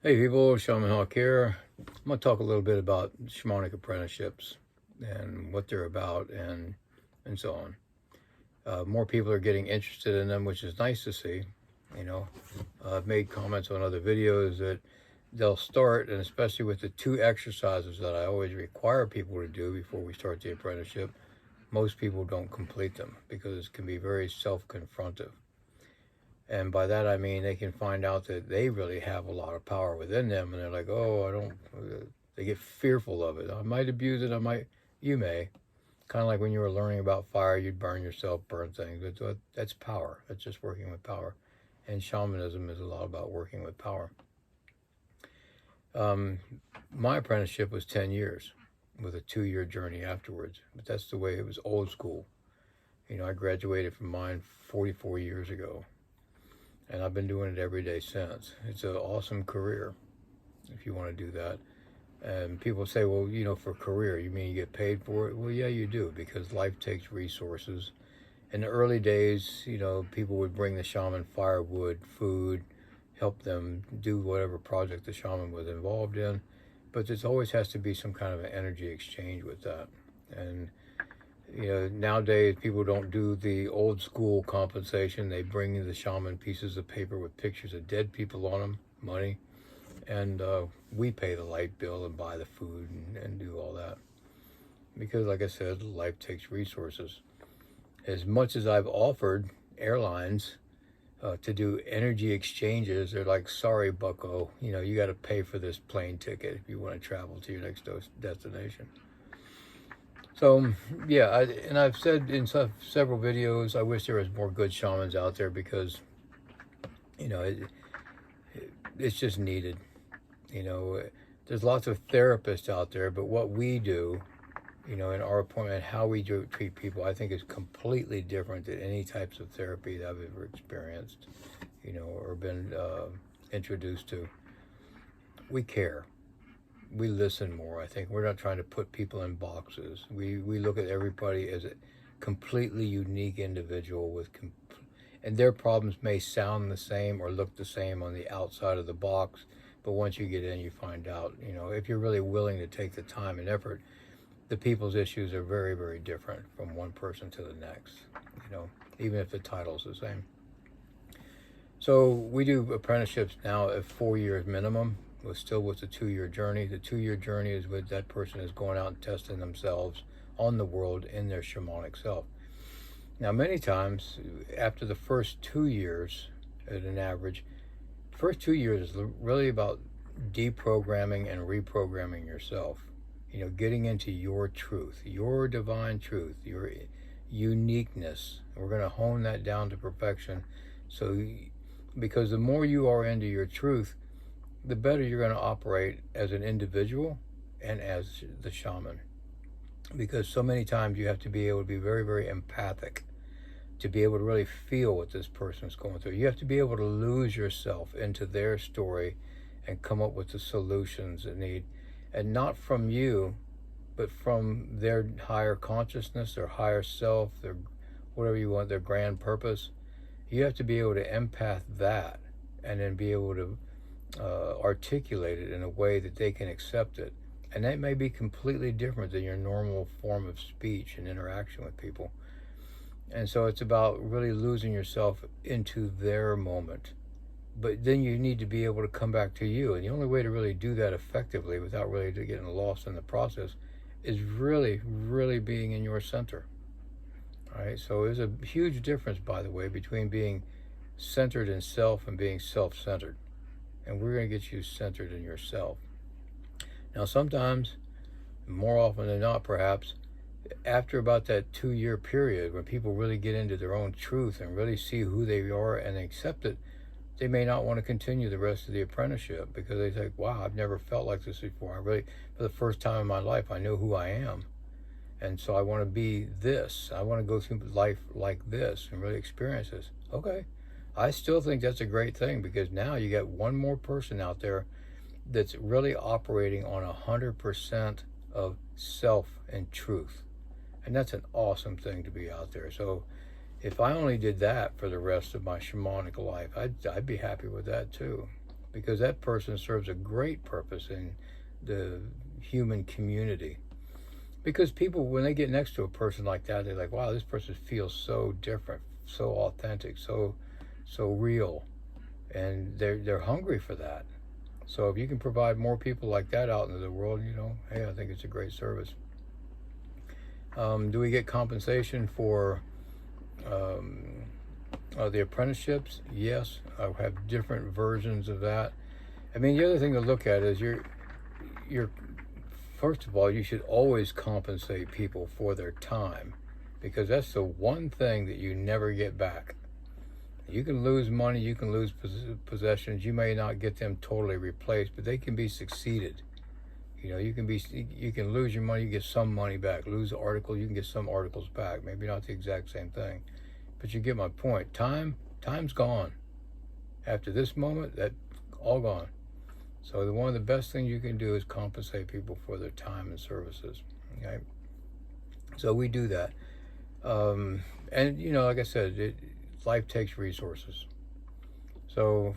Hey people, Shaman here. I'm going to talk a little bit about shamanic apprenticeships and what they're about and so on. More people are getting interested in them, which is nice to see. You know, I've made comments on other videos that they'll start, and especially with the 2 exercises that I always require people to do before we start the apprenticeship, most people don't complete them because it can be very self-confrontive. And by that, I mean they can find out that they really have a lot of power within them. And they're like, oh, I don't, they get fearful of it. I might abuse it. You may. Kind of like when you were learning about fire, you'd burn yourself, burn things. That's power. That's just working with power. And shamanism is a lot about working with power. My apprenticeship was 10 years with a 2-year journey afterwards. But that's the way it was, old school. You know, I graduated from mine 44 years ago. And I've been doing it every day since. It's an awesome career, if you want to do that. And people say, well, you know, for career, you mean you get paid for it? Well, yeah, you do, because life takes resources. In the early days, you know, people would bring the shaman firewood, food, help them do whatever project the shaman was involved in. But there always has to be some kind of an energy exchange with that. And you know, nowadays people don't do the old school compensation. They bring the shaman pieces of paper with pictures of dead people on them, money, and we pay the light bill and buy the food and do all that. Because like I said, life takes resources. As much as I've offered airlines to do energy exchanges, they're like, sorry, bucko, you know, you got to pay for this plane ticket if you want to travel to your next destination. So, yeah, I've said in several videos, I wish there was more good shamans out there because, you know, it's just needed. You know, there's lots of therapists out there, but what we do, you know, in our appointment, how we treat people, I think is completely different than any types of therapy that I've ever experienced, you know, or been introduced to. We care. We listen more. I think we're not trying to put people in boxes. We look at everybody as a completely unique individual with and their problems may sound the same or look the same on the outside of the box, but once you get in, you find out, you know, if you're really willing to take the time and effort, the people's issues are very, very different from one person to the next, you know, even if the title's the same. So we do apprenticeships now at 4 years minimum. Still with the 2-year journey. The 2-year journey is with that person is going out and testing themselves on the world in their shamanic self. Now, many times after the first 2 years, at an average, the first 2 years is really about deprogramming and reprogramming yourself. You know, getting into your truth, your divine truth, your uniqueness. We're going to hone that down to perfection. So, because the more you are into your truth, the better you're going to operate as an individual and as the shaman. Because so many times you have to be able to be very, very empathic to be able to really feel what this person's going through. You have to be able to lose yourself into their story and come up with the solutions they need. And not from you, but from their higher consciousness, their higher self, their whatever you want, their grand purpose. You have to be able to empath that and then be able to articulate it in a way that they can accept it. And that may be completely different than your normal form of speech and interaction with people. And so it's about really losing yourself into their moment. But then you need to be able to come back to you. And the only way to really do that effectively without really getting lost in the process is really, really being in your center. All right, so there's a huge difference, by the way, between being centered in self and being self-centered. And we're going to get you centered in yourself. Now, sometimes, more often than not, perhaps, after about that 2-year period, when people really get into their own truth and really see who they are and accept it, they may not want to continue the rest of the apprenticeship because they think, wow, I've never felt like this before. For the first time in my life, I know who I am. And so I want to be this. I want to go through life like this and really experience this. Okay. I still think that's a great thing because now you got one more person out there that's really operating on 100% of self and truth. And that's an awesome thing to be out there. So if I only did that for the rest of my shamanic life, I'd be happy with that too. because that person serves a great purpose in the human community. Because people, when they get next to a person like that, they're like, wow, this person feels so different, so authentic, so real, and they're hungry for that. So if you can provide more people like that out into the world, hey, I think it's a great service. Do we get compensation for the apprenticeships? Yes, I have different versions of that. I mean, the other thing to look at is you're first of all, you should always compensate people for their time, because that's the one thing that you never get back. You can lose money, you can lose possessions, you may not get them totally replaced, but they can be succeeded. You can lose your money, you get some money back. Lose an article, you can get some articles back. Maybe not the exact same thing, but you get my point. Time's gone. After this moment, that's all gone. So one of the best things you can do is compensate people for their time and services. Okay, so we do that, and like I said, life takes resources. So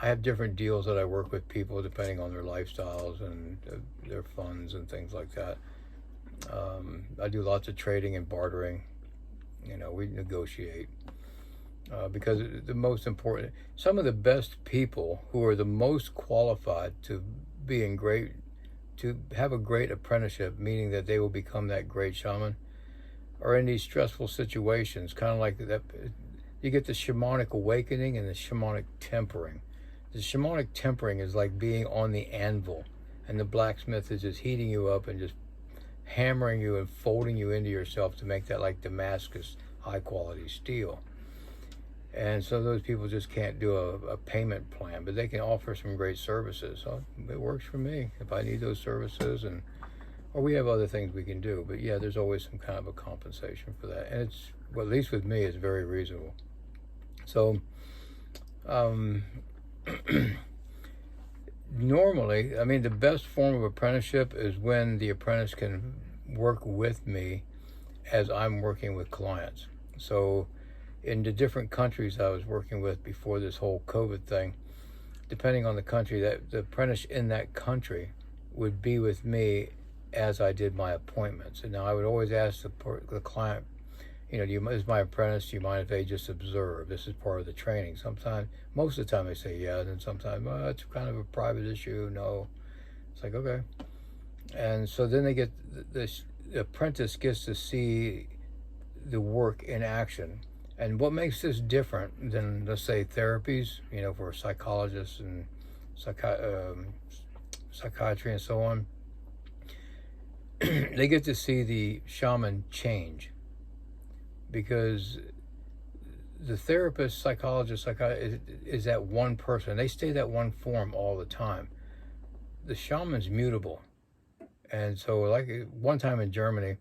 I have different deals that I work with people depending on their lifestyles and their funds and things like that. I do lots of trading and bartering. We negotiate. Because the most important, some of the best people who are the most qualified to have a great apprenticeship, meaning that they will become that great shaman, are in these stressful situations, kind of like that. You get the shamanic awakening and the shamanic tempering. The shamanic tempering is like being on the anvil, and the blacksmith is just heating you up and just hammering you and folding you into yourself to make that like Damascus high quality steel. And so those people just can't do a payment plan, but they can offer some great services. So it works for me if I need those services, or we have other things we can do. But yeah, there's always some kind of a compensation for that, and at least with me, it's very reasonable. So normally, I mean, the best form of apprenticeship is when the apprentice can work with me as I'm working with clients. So in the different countries I was working with before this whole COVID thing, depending on the country, that the apprentice in that country would be with me as I did my appointments. And now I would always ask the client, is my apprentice, do you mind if they just observe? This is part of the training. Sometimes, most of the time they say yeah, and then sometimes, it's kind of a private issue, no. It's like, okay. And so then the apprentice gets to see the work in action. And what makes this different than, let's say, therapies, for psychologists and psychiatry and so on, they get to see the shaman change. Because the therapist, psychologist, psychiatrist is that one person. They stay that one form all the time. The shaman's mutable. And so, like one time in Germany,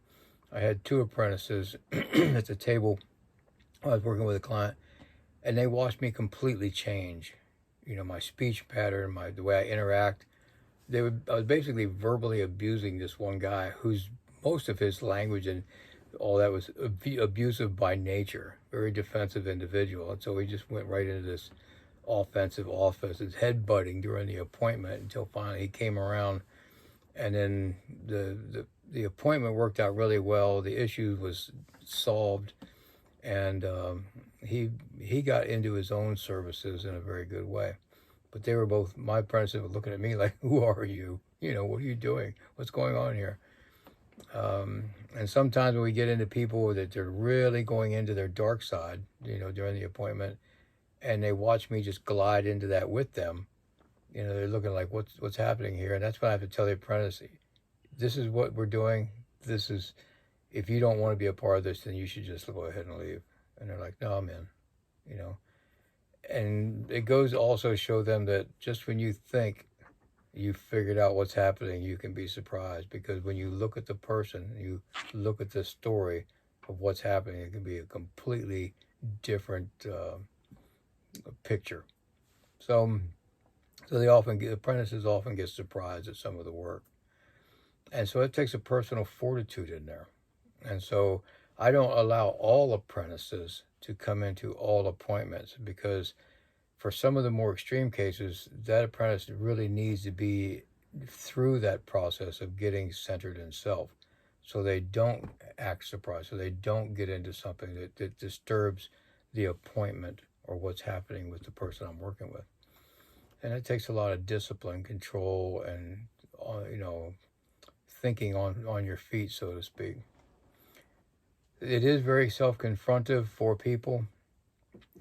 I had two apprentices at the table. I was working with a client, and they watched me completely change. My speech pattern, the way I interact. I was basically verbally abusing this one guy who's most of his language and all that was abusive by nature, very defensive individual. And so we just went right into this offensive headbutting during the appointment until finally he came around, and then the appointment worked out really well. The issue was solved, and he got into his own services in a very good way. But they were both, my apprentices were looking at me like, who are you? What are you doing? What's going on here? And sometimes when we get into people that they're really going into their dark side, during the appointment, and they watch me just glide into that with them, they're looking like, what's happening here? And that's when I have to tell the apprentice, this is what we're doing. If you don't want to be a part of this, then you should just go ahead and leave. And they're like, no, I'm in, And it goes to also show them that just when you think you figured out what's happening, you can be surprised, because when you look at the person, you look at the story of what's happening, it can be a completely different picture. So apprentices often get surprised at some of the work. And so it takes a personal fortitude in there. And so I don't allow all apprentices to come into all appointments, because For some of the more extreme cases, that apprentice really needs to be through that process of getting centered in self, so they don't act surprised, so they don't get into something that disturbs the appointment or what's happening with the person I'm working with. And it takes a lot of discipline, control, and thinking on your feet, so to speak. It is very self-confrontive for people,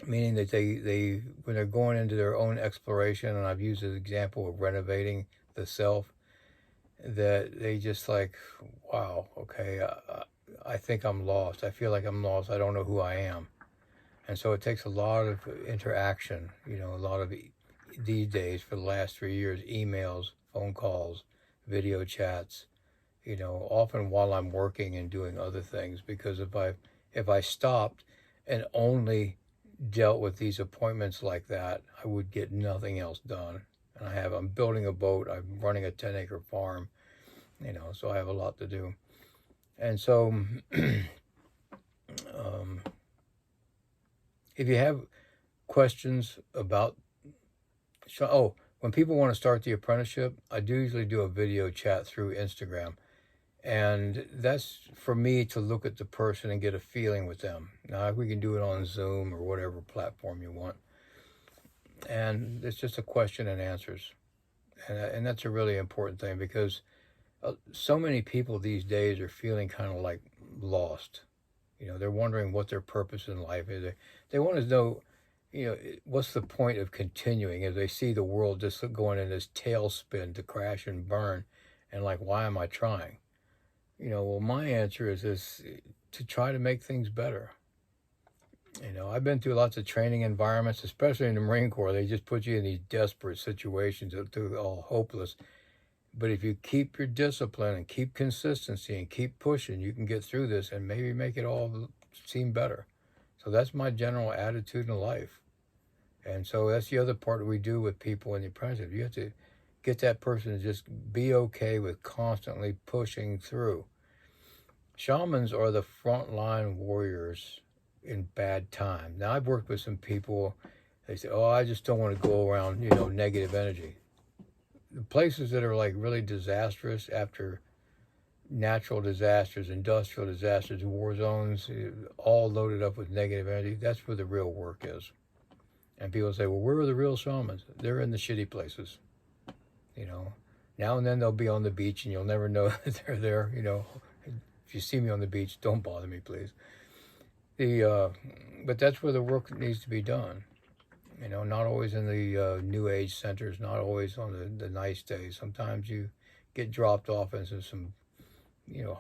meaning that they when they're going into their own exploration, and I've used an example of renovating the self, that they just like, wow, okay, I think I'm lost. I feel like I'm lost. I don't know who I am. And so it takes a lot of interaction, a lot of these days, for the last 3 years, emails, phone calls, video chats, often while I'm working and doing other things. Because if I stopped and only dealt with these appointments like that, I would get nothing else done. And I'm building a boat, I'm running a 10-acre farm, so I have a lot to do. And so if you have questions about, when people want to start the apprenticeship, I do usually do a video chat through Instagram. And that's for me to look at the person and get a feeling with them. Now, we can do it on Zoom or whatever platform you want. And it's just a question and answers. And that's a really important thing, because so many people these days are feeling kind of like lost. They're wondering what their purpose in life is. They want to know, what's the point of continuing, as they see the world just going in this tailspin to crash and burn, and like, why am I trying? Well, my answer is to try to make things better. I've been through lots of training environments, especially in the Marine Corps. They just put you in these desperate situations that are all hopeless. But if you keep your discipline and keep consistency and keep pushing, you can get through this and maybe make it all seem better. So that's my general attitude in life. And so that's the other part that we do with people in the apprenticeship. You have to get that person to just be okay with constantly pushing through. Shamans are the frontline warriors in bad time. Now, I've worked with some people, they say, oh, I just don't want to go around, negative energy. The places that are like really disastrous after natural disasters, industrial disasters, war zones, all loaded up with negative energy, that's where the real work is. And people say, well, where are the real shamans? They're in the shitty places. Now and then they'll be on the beach and you'll never know that they're there. If you see me on the beach, don't bother me, please. But that's where the work needs to be done. Not always in the New Age centers, not always on the nice days. Sometimes you get dropped off into some,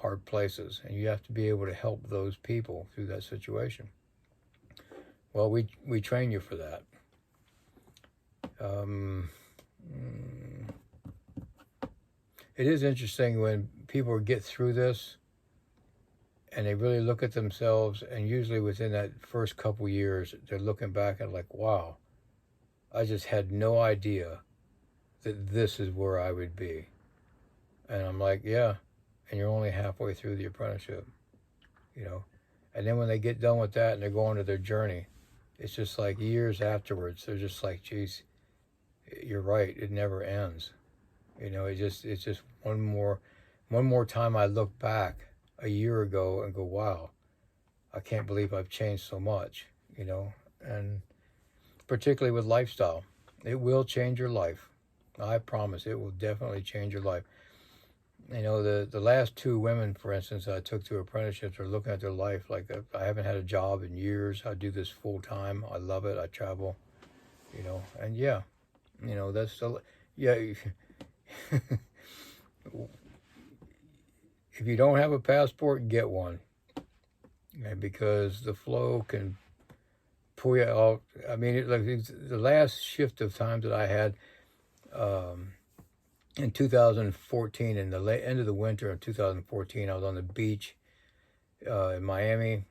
hard places, and you have to be able to help those people through that situation. Well, we train you for that. It is interesting when people get through this and they really look at themselves, and usually within that first couple years, they're looking back and like, wow, I just had no idea that this is where I would be. And I'm like, yeah, and you're only halfway through the apprenticeship, And then when they get done with that and they're going to their journey, it's just like years afterwards, they're just like, geez, you're right, it never ends. It's just one more time I look back a year ago and go, wow, I can't believe I've changed so much, and particularly with lifestyle. It will change your life. I promise, it will definitely change your life. The last 2 women, for instance, I took to apprenticeships are looking at their life like, I haven't had a job in years. I do this full time. I love it. I travel, and yeah, that's the, yeah. If you don't have a passport, get one. Because the flow can pull you out. I mean, the last shift of time that I had in 2014, in the end of the winter of 2014, I was on the beach in Miami,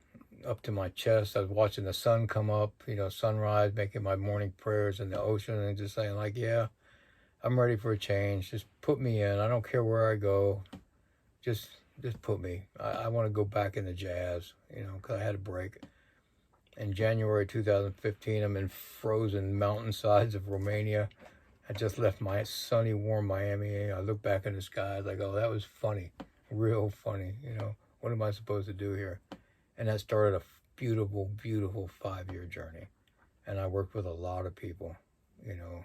up to my chest. I was watching the sun come up, sunrise, making my morning prayers in the ocean, and just saying like, yeah, I'm ready for a change. Just put me in. I don't care where I go. Just put me. I want to go back into jazz, because I had a break. In January 2015, I'm in frozen mountainsides of Romania. I just left my sunny, warm Miami. I look back in the sky, like, oh, that was funny, real funny. You know, what am I supposed to do here? And that started a beautiful, beautiful 5-year journey. And I worked with a lot of people, you know,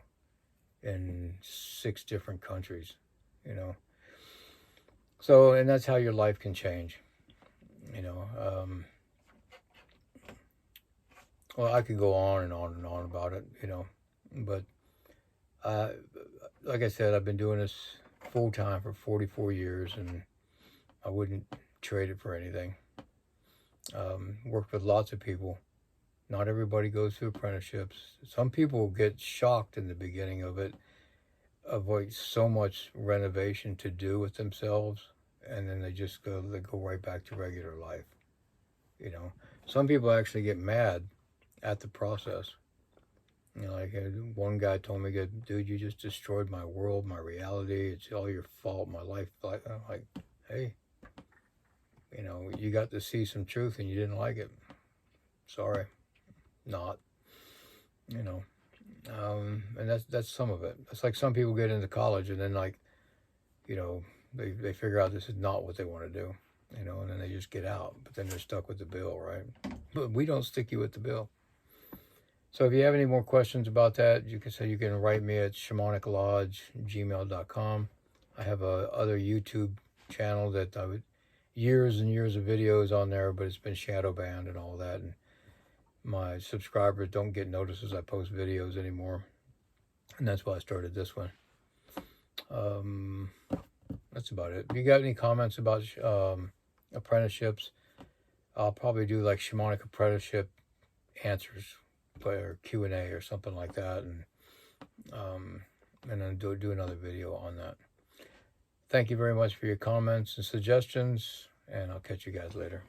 in 6 different countries, you know. So, and that's how your life can change, you know. Well, I could go on and on and on about it, you know, but uh, like I said, I've been doing this full time for 44 years, and I wouldn't trade it for anything. Worked with lots of people. Not everybody goes through apprenticeships. Some people get shocked in the beginning of it, of like so much renovation to do with themselves, and then they go right back to regular life. You know, some people actually get mad at the process. You know, like one guy told me, "Dude, you just destroyed my world, my reality. It's all your fault. My life." I'm like, hey, you know, you got to see some truth and you didn't like it. Sorry, not. You know, and that's some of it. It's like some people get into college and then like, you know, they figure out this is not what they want to do. You know, and then they just get out, but then they're stuck with the bill, right? But we don't stick you with the bill. So if you have any more questions about that, you can write me at shamaniclodge@gmail.com. I have a other YouTube channel that I would years and years of videos on there, but it's been shadow banned and all that. And my subscribers don't get notices I post videos anymore, and that's why I started this one. That's about it. If you got any comments about apprenticeships, I'll probably do like shamanic apprenticeship answers or Q&A or something like that, and then do another video on that. Thank you very much for your comments and suggestions, and I'll catch you guys later.